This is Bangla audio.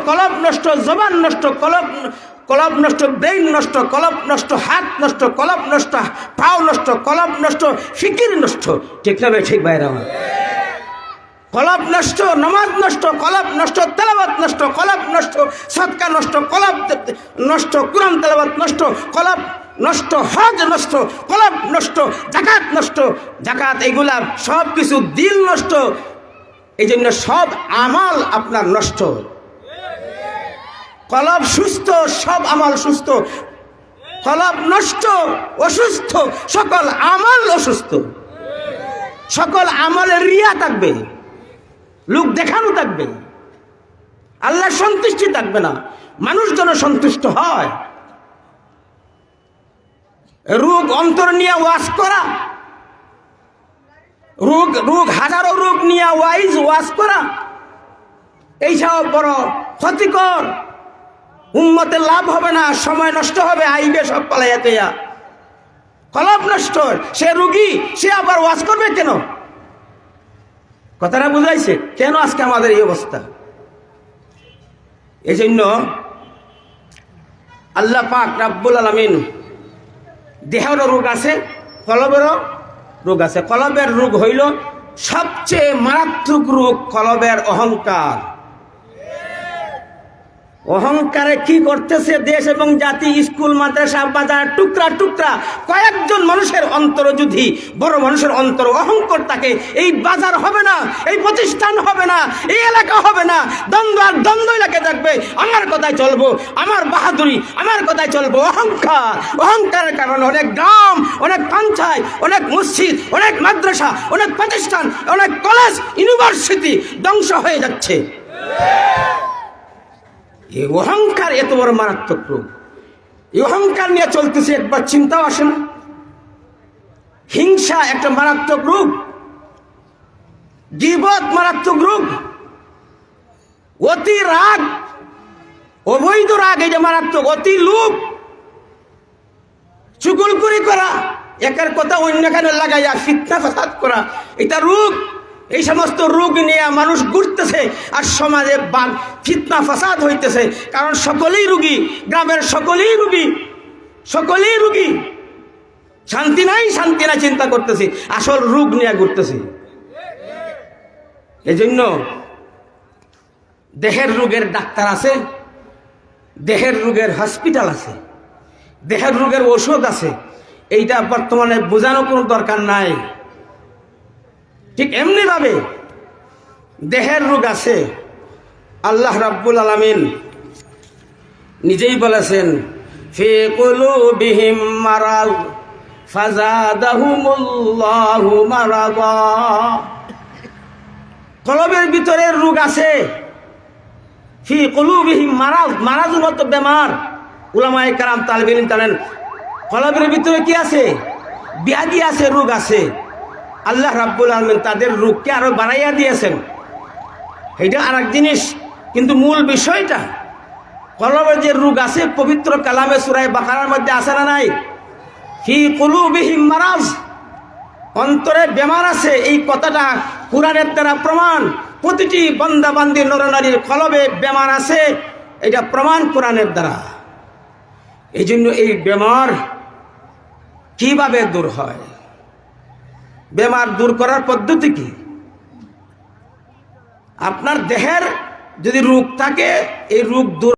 কলব নষ্ট, জবান নষ্ট, কলব নষ্ট, ব্রেইন নষ্ট, কলব নষ্ট, হাত নষ্ট, কলব নষ্ট, পাও নষ্ট, কলব নষ্ট, ফিকির নষ্ট। ঠিক না ভাই? ঠিক ভাইরা আমার, কলব নষ্ট, নামাজ নষ্ট, কলব নষ্ট, তেলাওয়াত নষ্ট, কলব নষ্ট, সদকা নষ্ট, কলব নষ্ট, কুরআন তেলাওয়াত নষ্ট, কলব নষ্ট, হজ নষ্ট, কলব নষ্ট, যাকাত নষ্ট, যাকাত এগুলা সব কিছু দিল নষ্ট। এই জন্য সব আমাল আপনার নষ্ট। কলব সুস্থ, সব আমাল সুস্থ। কলব নষ্ট, অসুস্থ, সকল আমাল অসুস্থ। সকল আমলের রিয়া থাকবে, লোক দেখানো থাকবে, আল্লাহ সন্তুষ্টি থাকবে না, মানুষ যেন সন্তুষ্ট হয়। রোগ অন্তর নিয়ে ওয়াজ করা, রোগ হাজারো রোগ নিয়ে ওয়াজ করা, এইসব বড় ক্ষতিকর। উম্মতের লাভ হবে না, সময় নষ্ট হবে, আইবে সব পালাইয়াতে। কলব নষ্ট, সে রোগী, সে আবার ওয়াজ করবে কেন? কথাটা বুঝাইছে? কেন আজকে আমাদের এই অবস্থা? এই জন্য আল্লাহ পাক রাব্বুল আলামিন, দেহেরও রোগ আছে, কলবেরও রোগ আছে। কলবের রোগ হইল সবচেয়ে মারাত্মক রোগ, কলবের অহংকার। অহংকারে কি করতেছে দেশ এবং জাতি, স্কুল, মাদ্রাসা, বাজার, টুকরা টুকরা কয়েকজন মানুষের অন্তর যদি বড় মানুষের অন্তর অহংকার থাকে, এই বাজার হবে না, এই প্রতিষ্ঠান হবে না, এই এলাকা হবে না। দ্বন্দ্ব আর দ্বন্দ্ব এলাকায় থাকবে। আমার কথায় চলবো, আমার বাহাদুরি, আমার কথায় চলবো। অহংকার, অহংকারের কারণে অনেক গ্রাম, অনেক পঞ্চায়েত, অনেক মসজিদ, অনেক মাদ্রাসা, অনেক প্রতিষ্ঠান, অনেক কলেজ, ইউনিভার্সিটি ধ্বংস হয়ে যাচ্ছে। এই অহংকার এত বড় মারাত্মক রোগ। এই অহংকার নিয়ে চলতেছে, একবার চিন্তাও আসে না। হিংসা একটা মারাত্মক রোগ, গীবত মারাত্মক রোগ, অতি রাগ, অবৈধ রাগ, এই যে মারাত্মক। অতি লোভ, চুগলখড়ি করা, একের কথা অন্যখানে লাগাইয়া ফিতনা ফাসাদ করা, এটা রোগ। এই সমস্ত রোগ নিয়ে মানুষ ঘুরতেছে আর সমাজে ফিতনা ফাসাদ হইতেছে। কারণ সকলেই রোগী, গ্রামের সকলেই রোগী, সকলেই রোগী। শান্তি নাই, শান্তি নাই চিন্তা করতেছি, আসল রোগ নিয়ে ঘুরতেছি। এই জন্য দেহের রোগের ডাক্তার আছে, দেহের রোগের হসপিটাল আছে, দেহের রোগের ওষুধ আছে। এইটা বর্তমানে বোঝানো কোনো দরকার নাই। ঠিক এমনি ভাবে দেহের রোগ আছে। আল্লাহ রাব্বুল আলামিন নিজেই বলেছেন, ফি কুলুবিহিম মারাদ ফাযাদাহুমুল্লাহু মারাদা। কলবের ভিতরে রোগ আছে। ফি কুলুবিহিম মারাদ, মারাদ মত বেমার। উলামায়ে কেরাম, তালিবে ইলম জানেন কলবের ভিতরে কি আছে? ব্যাধি আছে, রোগ আছে। আল্লাহ রাব্বুল আলামিন তাদের রোগকে আরো বাড়াইয়া দিয়েছেন। এটা আর এক জিনিস, কিন্তু মূল বিষয়টা কলবের যে রোগ আছে, পবিত্র কালামে সূরা বাকারার মধ্যে আছে না নাই? ফি কুলুবিহিম মারাজ, অন্তরে বেমার আছে। এই কথাটা কুরআনের দ্বারা প্রমাণ। প্রতিটি বান্দা বান্দি নরনারীর কলবে বেমার আছে, এটা প্রমাণ কুরআনের দ্বারা। এই জন্য এই বেমার কিভাবে দূর হয়? বেমার দূর করার পদ্ধতি কি? আপনার দেহের যদি রোগ থাকে, এই রোগ দূর